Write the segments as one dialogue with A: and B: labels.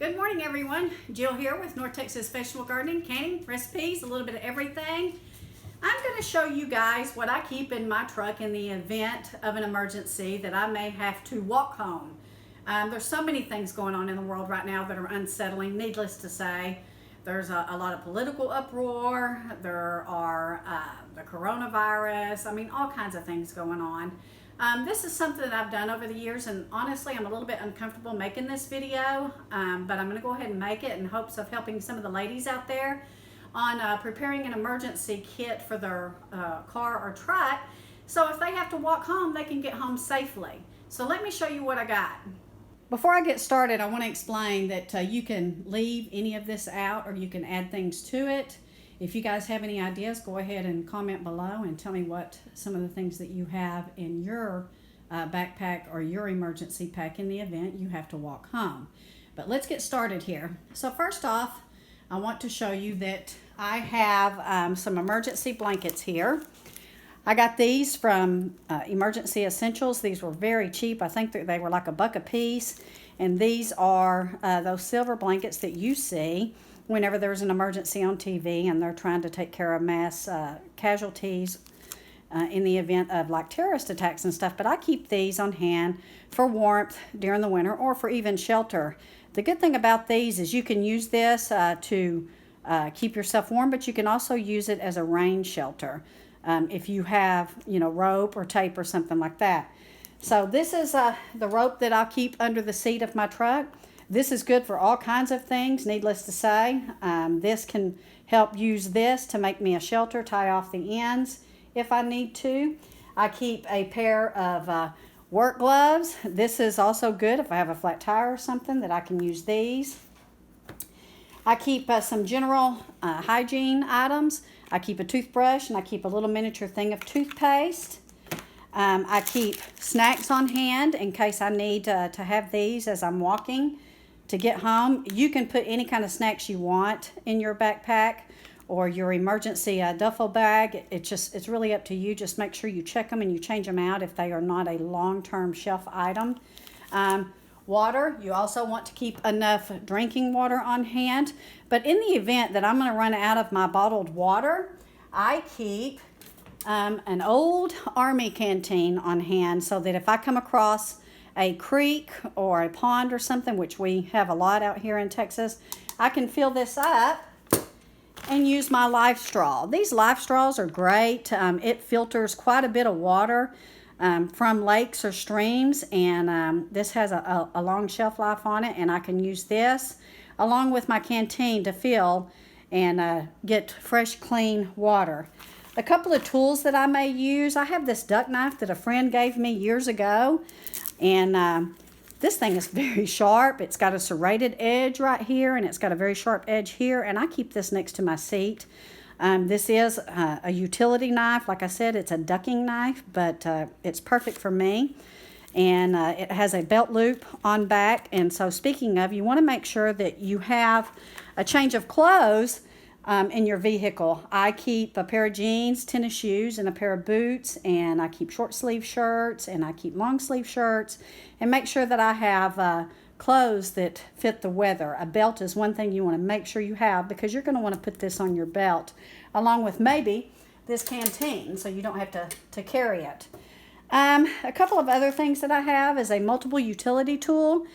A: Good morning, everyone. Jill here with North Texas Vegetable Gardening, canning, recipes, a little bit of everything. I'm going to show you guys what I keep in my truck in the event of an emergency that I may have to walk home. There's so many things going on in the world right now that are unsettling, needless to say. There's a lot of political uproar. There are the coronavirus. I mean, all kinds of things going on. This is something that I've done over the years, and honestly I'm a little bit uncomfortable making this video, but I'm going to go ahead and make it in hopes of helping some of the ladies out there on preparing an emergency kit for their car or truck, so if they have to walk home, they can get home safely. So let me show you what I got. Before I get started, I want to explain that you can leave any of this out or you can add things to it. If you guys have any ideas, go ahead and comment below and tell me what some of the things that you have in your backpack or your emergency pack in the event you have to walk home. But let's get started here. So first off, I want to show you that I have some emergency blankets here. I got these from Emergency Essentials. These were very cheap. I think that they were like $1 a piece. And these are those silver blankets that you see whenever there's an emergency on TV and they're trying to take care of mass casualties in the event of like terrorist attacks and stuff. But I keep these on hand for warmth during the winter or for even shelter. The good thing about these is you can use this to keep yourself warm, but you can also use it as a rain shelter if you have, you know, rope or tape or something like that. So this is the rope that I'll keep under the seat of my truck. This is good for all kinds of things, needless to say. This can help use this to make me a shelter, tie off the ends if I need to. I keep a pair of work gloves. This is also good if I have a flat tire or something that I can use these. I keep some general hygiene items. I keep a toothbrush and I keep a little miniature thing of toothpaste. I keep snacks on hand in case I need to have these as I'm walking to get home. You can put any kind of snacks you want in your backpack or your emergency duffel bag. It's really up to you. Just make sure you check them and you change them out if they are not a long-term shelf item. Water, you also want to keep enough drinking water on hand. But in the event that I'm going to run out of my bottled water, I keep an old army canteen on hand so that if I come across a creek or a pond or something, which we have a lot out here in Texas, I can fill this up and use my life straw. These life straws are great. It filters quite a bit of water from lakes or streams, and this has a long shelf life on it, and I can use this along with my canteen to fill and get fresh, clean water. A couple of tools that I may use. I have this duck knife that a friend gave me years ago, and this thing is very sharp. It's got a serrated edge right here, and it's got a very sharp edge here, and I keep this next to my seat. This is a utility knife. Like I said, it's a ducking knife, but it's perfect for me. And it has a belt loop on back. And so speaking of, you want to make sure that you have a change of clothes in your vehicle. I keep a pair of jeans, tennis shoes, and a pair of boots, and I keep short sleeve shirts, and I keep long sleeve shirts, and make sure that I have clothes that fit the weather. A belt is one thing you want to make sure you have because you're going to want to put this on your belt along with maybe this canteen so you don't have to carry it. A couple of other things that I have is a multiple utility tool.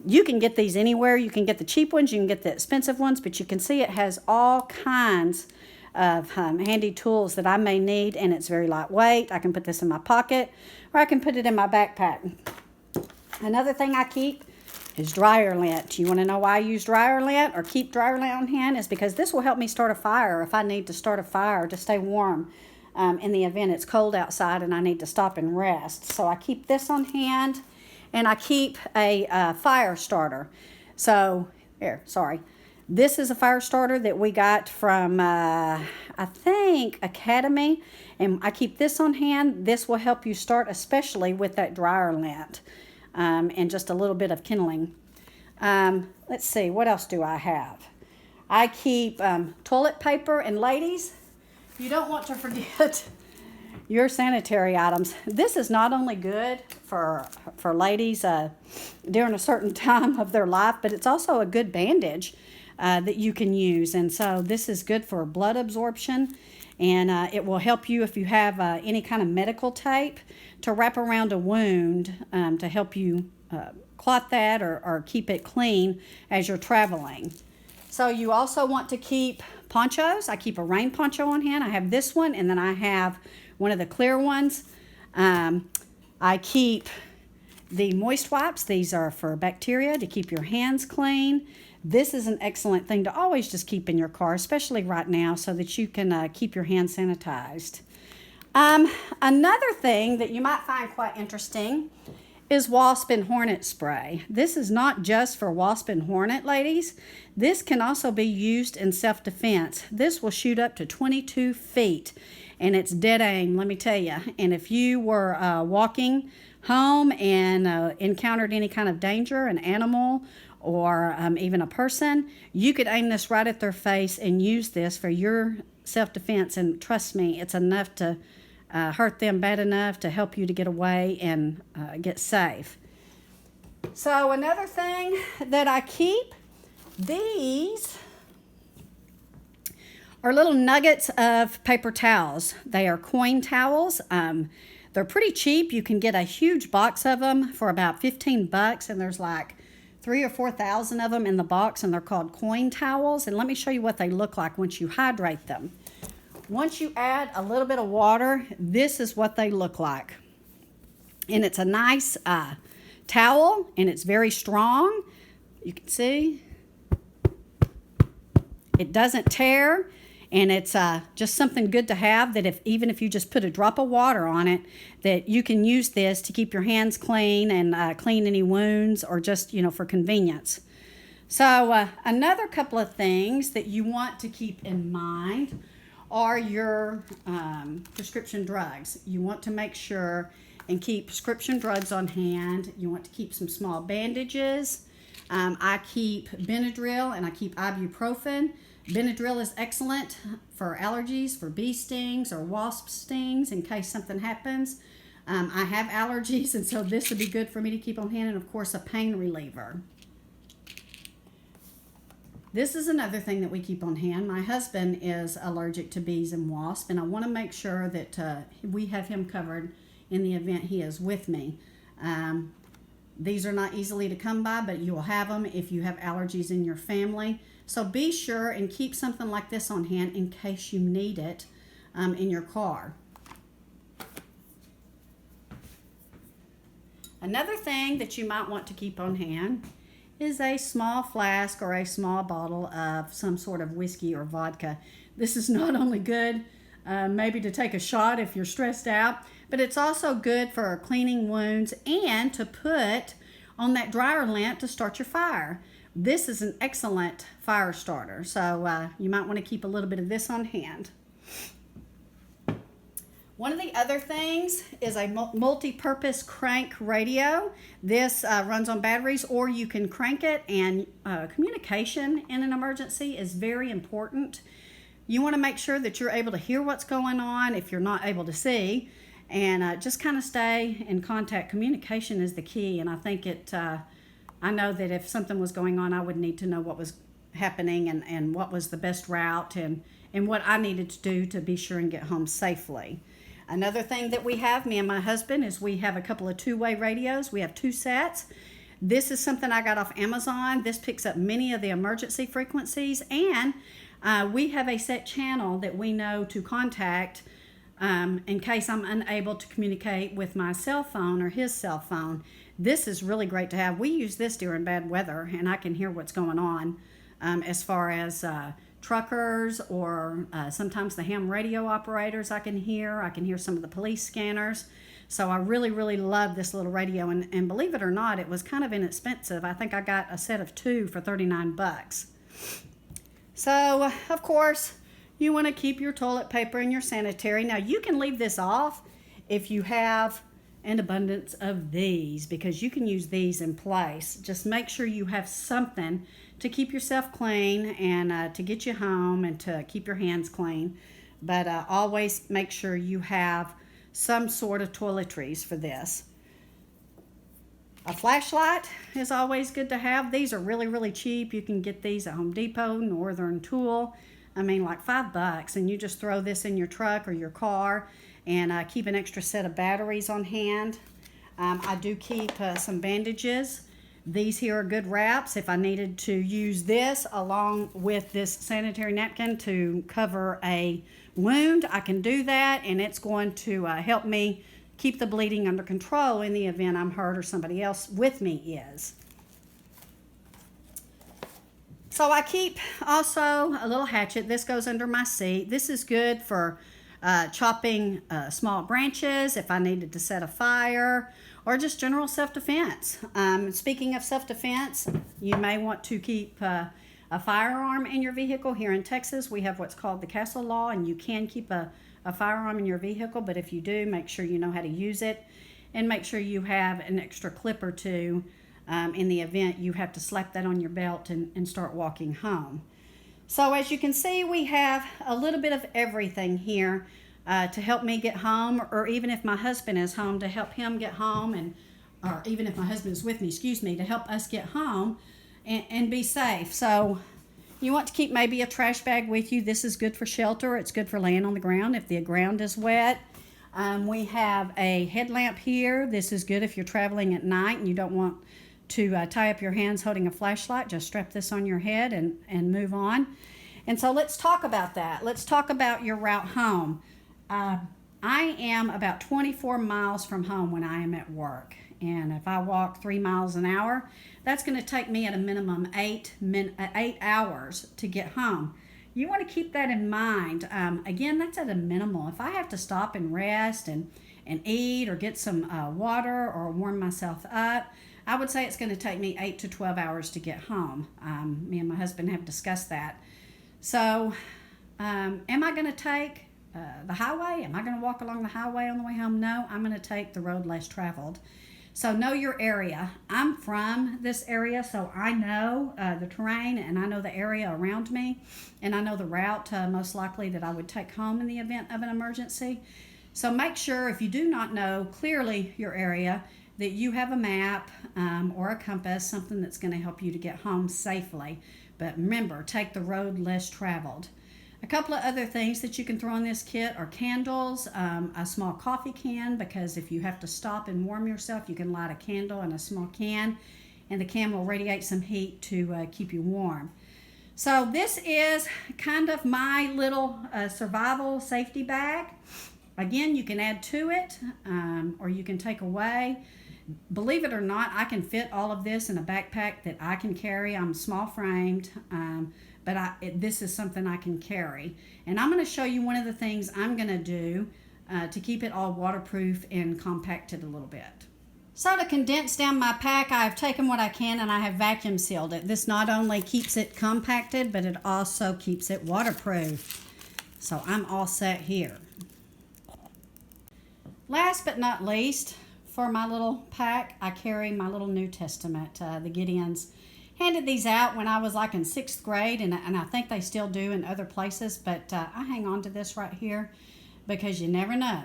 A: You can get these anywhere. You can get the cheap ones, you can get the expensive ones, but you can see it has all kinds of handy tools that I may need, and it's very lightweight. I can put this in my pocket or I can put it in my backpack. Another thing I keep is dryer lint. You want to know why I use dryer lint or keep dryer lint on hand? Is because this will help me start a fire if I need to start a fire to stay warm in the event it's cold outside and I need to stop and rest. So I keep this on hand, and I keep a fire starter. So here, sorry. This is a fire starter that we got from, I think, Academy, and I keep this on hand. This will help you start, especially with that dryer lint. And just a little bit of kindling. Let's see, what else do I have? I keep toilet paper, and ladies, you don't want to forget your sanitary items. This is not only good for ladies during a certain time of their life, but it's also a good bandage that you can use. And so this is good for blood absorption, and it will help you if you have any kind of medical tape to wrap around a wound to help you clot that or keep it clean as you're traveling. So you also want to keep ponchos. I keep a rain poncho on hand. I have this one, and then I have one of the clear ones. I keep the moist wipes. These are for bacteria, to keep your hands clean. This is an excellent thing to always just keep in your car, especially right now, so that you can keep your hands sanitized. Another thing that you might find quite interesting is wasp and hornet spray. This is not just for wasp and hornet, ladies. This can also be used in self-defense. This will shoot up to 22 feet, and it's dead aim, let me tell you. And if you were walking home and encountered any kind of danger, an animal or even a person, you could aim this right at their face and use this for your self-defense. And trust me, it's enough to hurt them bad enough to help you to get away and get safe. So another thing that I keep, these are little nuggets of paper towels. They are coin towels. They're pretty cheap. You can get a huge box of them for about 15 bucks, and there's like 3,000 or 4,000 of them in the box, and they're called coin towels. And let me show you what they look like once you hydrate them. Once you add a little bit of water, this is what they look like. And it's a nice towel, and it's very strong. You can see it doesn't tear, and it's just something good to have, that even if you just put a drop of water on it, that you can use this to keep your hands clean and clean any wounds, or just, for convenience. So another couple of things that you want to keep in mind are your prescription drugs. You want to make sure and keep prescription drugs on hand. You want to keep some small bandages. I keep Benadryl and I keep ibuprofen. Benadryl is excellent for allergies, for bee stings or wasp stings in case something happens. I have allergies, and so this would be good for me to keep on hand, and of course a pain reliever. This is another thing that we keep on hand. My husband is allergic to bees and wasps, and I want to make sure that we have him covered in the event he is with me. These are not easily to come by, but you will have them if you have allergies in your family. So be sure and keep something like this on hand in case you need it in your car. Another thing that you might want to keep on hand is a small flask or a small bottle of some sort of whiskey or vodka. This is not only good maybe to take a shot if you're stressed out, but it's also good for cleaning wounds and to put on that dryer lamp to start your fire. This is an excellent fire starter, so you might want to keep a little bit of this on hand. One of the other things is a multi-purpose crank radio. This runs on batteries, or you can crank it, and communication in an emergency is very important. You want to make sure that you're able to hear what's going on if you're not able to see, and just kind of stay in contact. Communication is the key, and I think I know that if something was going on, I would need to know what was happening and what was the best route and what I needed to do to be sure and get home safely. Another thing that we have, me and my husband, is we have a couple of two-way radios. We have 2 sets. This is something I got off Amazon. This picks up many of the emergency frequencies, and we have a set channel that we know to contact in case I'm unable to communicate with my cell phone or his cell phone. This is really great to have. We use this during bad weather, and I can hear what's going on as far as truckers or sometimes the ham radio operators I can hear some of the police scanners. So I really, really love this little radio, and believe it or not, it was kind of inexpensive. I think I got a set of 2 for 39 bucks. So, of course, you want to keep your toilet paper and your sanitary. Now, you can leave this off if you have an abundance of these, because you can use these in place. Just make sure you have something to keep yourself clean and to get you home and to keep your hands clean. But always make sure you have some sort of toiletries for this. A flashlight is always good to have. These are really, really cheap. You can get these at Home Depot, Northern Tool. I mean, like $5, and you just throw this in your truck or your car and keep an extra set of batteries on hand. I do keep some bandages. These here are good wraps. If I needed to use this along with this sanitary napkin to cover a wound, I can do that, and it's going to help me keep the bleeding under control in the event I'm hurt or somebody else with me is. So I keep also a little hatchet. This goes under my seat. This is good for chopping small branches if I needed to set a fire, or just general self-defense. Speaking of self-defense, you may want to keep a firearm in your vehicle. Here in Texas, we have what's called the castle law, and you can keep a firearm in your vehicle, but if you do, make sure you know how to use it, and make sure you have an extra clip or two in the event you have to slap that on your belt and start walking home. So as you can see, we have a little bit of everything here to help me get home, or even if my husband is home, to help him get home, or even if my husband is with me, to help us get home and be safe. So you want to keep maybe a trash bag with you. This is good for shelter. It's good for laying on the ground if the ground is wet. We have a headlamp here. This is good if you're traveling at night and you don't want to tie up your hands holding a flashlight. Just strap this on your head and move on. And so let's talk about that. Let's talk about your route home. I am about 24 miles from home when I am at work. And if I walk 3 miles an hour, that's going to take me at a minimum 8 hours to get home. You want to keep that in mind. Again, that's at a minimal. If I have to stop and rest and eat or get some water or warm myself up, I would say it's going to take me 8 to 12 hours to get home. Me and my husband have discussed that. So am I going to take the highway? Am I going to walk along the highway on the way home? No, I'm going to take the road less traveled. So know your area. I'm from this area, so I know the terrain, and I know the area around me, and I know the route most likely that I would take home in the event of an emergency. So make sure, if you do not know clearly your area, that you have a map or a compass, something that's going to help you to get home safely. But remember, take the road less traveled. A couple of other things that you can throw in this kit are candles, a small coffee can, because if you have to stop and warm yourself, you can light a candle in a small can, and the can will radiate some heat to keep you warm. So this is kind of my little survival safety bag. Again, you can add to it, or you can take away. Believe it or not, I can fit all of this in a backpack that I can carry. I'm small framed, but this is something I can carry. And I'm going to show you one of the things I'm going to do to keep it all waterproof and compacted a little bit. So to condense down my pack, I've taken what I can and I have vacuum sealed it. This not only keeps it compacted, but it also keeps it waterproof. So I'm all set here. Last but not least, for my little pack, I carry my little New Testament. The Gideons handed these out when I was like in 6th grade, and I think they still do in other places, but I hang on to this right here because you never know.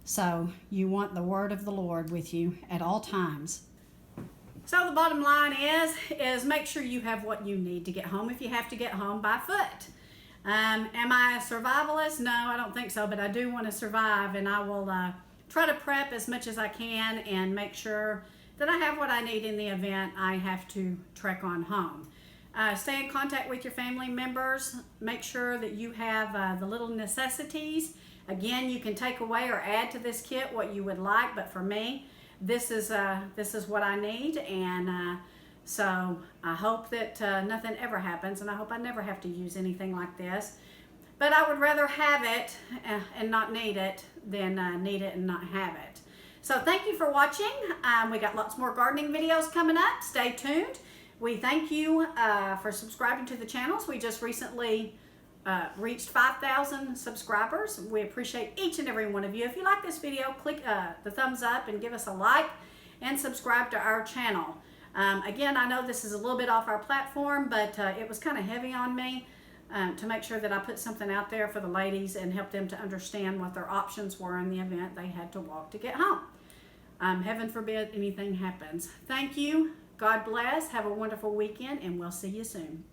A: So you want the word of the Lord with you at all times. So the bottom line is make sure you have what you need to get home if you have to get home by foot. Am I a survivalist? No, I don't think so, but I do want to survive, and I will try to prep as much as I can and make sure that I have what I need in the event I have to trek on home. Stay in contact with your family members. Make sure that you have the little necessities. Again, you can take away or add to this kit what you would like, but for me, this is what I need, and so I hope that nothing ever happens, and I hope I never have to use anything like this. But I would rather have it and not need it than need it and not have it. So thank you for watching. We got lots more gardening videos coming up. Stay tuned. We thank you for subscribing to the channels. We just recently reached 5,000 subscribers. We appreciate each and every one of you. If you like this video, click the thumbs up and give us a like and subscribe to our channel. Again, I know this is a little bit off our platform, but it was kind of heavy on me. to make sure that I put something out there for the ladies and help them to understand what their options were in the event they had to walk to get home. Heaven forbid anything happens. Thank you. God bless. Have a wonderful weekend, and we'll see you soon.